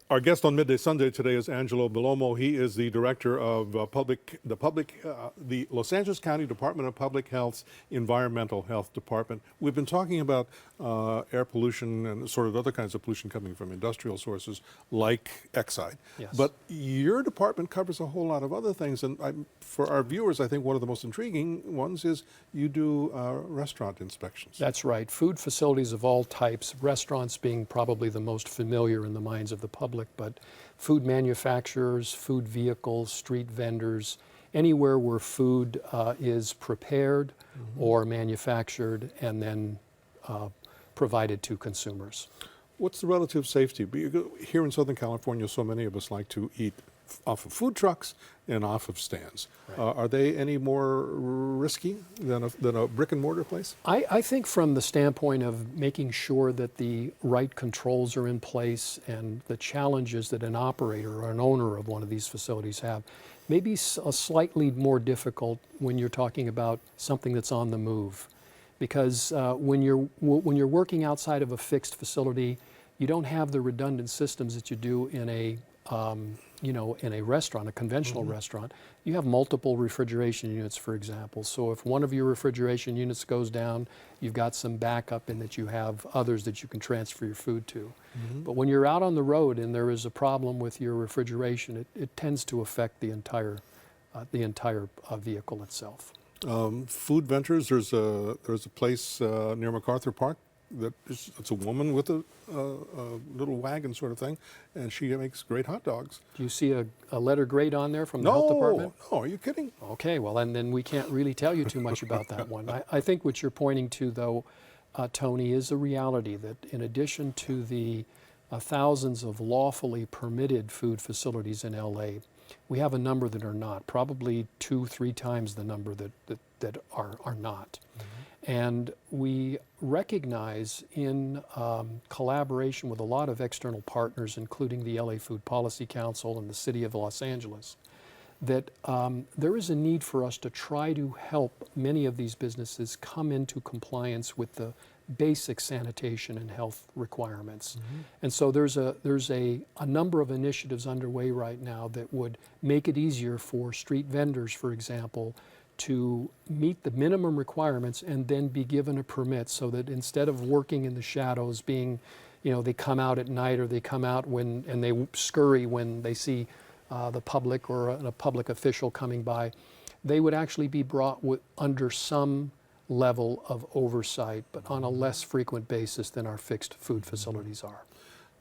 Our guest on Midday Sunday today is Angelo Bellomo. He is the director of the Los Angeles County Department of Public Health's Environmental Health Department. We've been talking about air pollution and sort of other kinds of pollution coming from industrial sources like Exide. Yes. But your department covers a whole lot of other things, and for our viewers, I think one of the most intriguing ones is you do restaurant inspections. That's right. Food facilities of all types, restaurants being probably the most familiar in the minds of the public, but food manufacturers, food vehicles, street vendors, anywhere where food is prepared or manufactured and then provided to consumers. What's the relative safety? Here in Southern California, so many of us like to eat off of food trucks and off of stands. Right. Are they any more risky than a brick and mortar place? I think from the standpoint of making sure that the right controls are in place and the challenges that an operator or an owner of one of these facilities have, maybe a slightly more difficult when you're talking about something that's on the move. Because when you're working outside of a fixed facility, you don't have the redundant systems that you do in a in a restaurant, a conventional restaurant. You have multiple refrigeration units, for example. So if one of your refrigeration units goes down, you've got some backup in that you have others that you can transfer your food to. But when you're out on the road and there is a problem with your refrigeration, it tends to affect the entire vehicle itself. Food vendors. There's a place near MacArthur Park it's a woman with a little wagon sort of thing, and she makes great hot dogs. Do you see a letter grade on there from the health department? No, are you kidding? Okay, well, and then we can't really tell you too much about that one. I think what you're pointing to, though, Tony, is a reality that in addition to the thousands of lawfully permitted food facilities in LA, we have a number that are not, probably 2-3 times the number that are not. And we recognize in collaboration with a lot of external partners, including the LA Food Policy Council and the City of Los Angeles, that there is a need for us to try to help many of these businesses come into compliance with the basic sanitation and health requirements. And so there's a number of initiatives underway right now that would make it easier for street vendors, for example, to meet the minimum requirements and then be given a permit, so that instead of working in the shadows, being, they come out at night or they come out and they scurry when they see the public or a public official coming by, they would actually be brought under some level of oversight, but on a less frequent basis than our fixed food facilities are.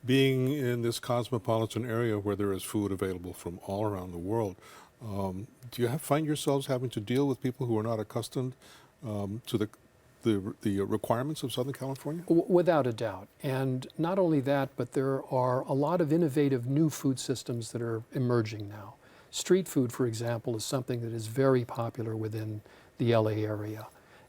Being in this cosmopolitan area where there is food available from all around the world, do you find yourselves having to deal with people who are not accustomed to the requirements of Southern California? Without a doubt. And not only that, but there are a lot of innovative new food systems that are emerging now. Street food, for example, is something that is very popular within the LA area.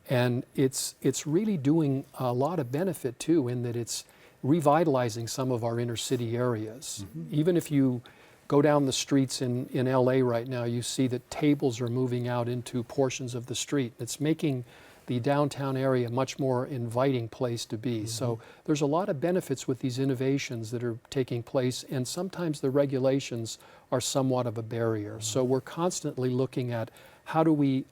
And it's really doing a lot of benefit too, in that it's revitalizing some of our inner city areas. Even if you go down the streets in LA right now, you see that tables are moving out into portions of the street. It's making the downtown area a much more inviting place to be. So there's a lot of benefits with these innovations that are taking place, and sometimes the regulations are somewhat of a barrier. So we're constantly looking at how do we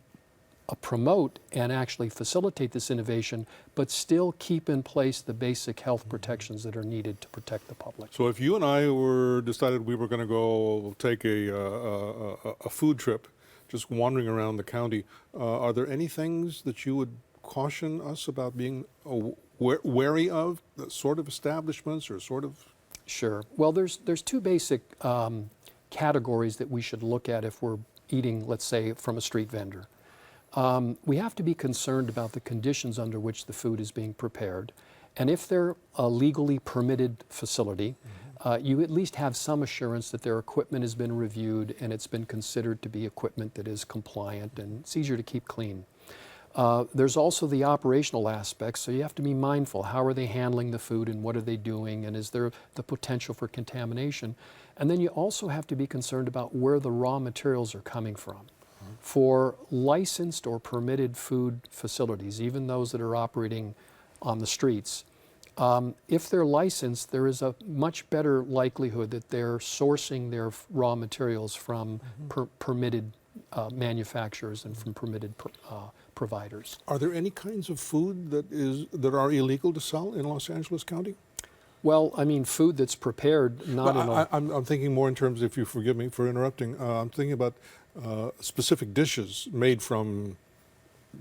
promote and actually facilitate this innovation, but still keep in place the basic health protections that are needed to protect the public. So if you and I decided we were going to go take a food trip, just wandering around the county, are there any things that you would caution us about being wary of, the sort of establishments or sort of? Sure. Well, there's two basic categories that we should look at if we're eating, let's say, from a street vendor. We have to be concerned about the conditions under which the food is being prepared. And if they're a legally permitted facility, you at least have some assurance that their equipment has been reviewed and it's been considered to be equipment that is compliant and it's easier to keep clean. There's also the operational aspects, so you have to be mindful. How are they handling the food and what are they doing, and is there the potential for contamination? And then you also have to be concerned about where the raw materials are coming from. For licensed or permitted food facilities, even those that are operating on the streets, If they're licensed, there is a much better likelihood that they're sourcing their raw materials from permitted manufacturers and from permitted providers. Are there any kinds of food that are illegal to sell in Los Angeles County? Well, I mean, food that's prepared not in a... I'm thinking more in terms, if you forgive me for interrupting, I'm thinking about specific dishes made from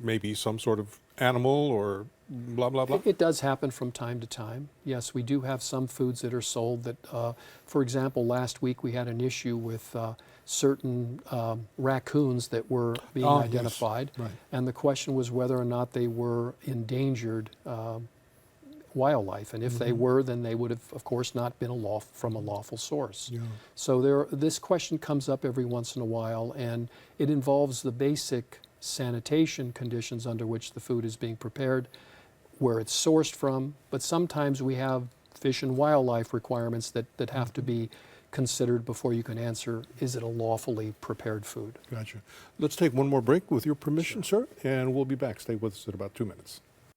maybe some sort of animal or blah, blah, blah. It does happen from time to time. Yes, we do have some foods that are sold that, for example, last week we had an issue with certain raccoons that were being yes. identified. Right. And the question was whether or not they were endangered wildlife. And if they were, then they would have, of course, not been from a lawful source. Yeah. So this question comes up every once in a while, and it involves the basic sanitation conditions under which the food is being prepared, where it's sourced from, but sometimes we have fish and wildlife requirements that have to be considered before you can answer, is it a lawfully prepared food? Gotcha. Let's take one more break with your permission, sir, and we'll be back. Stay with us in about 2 minutes.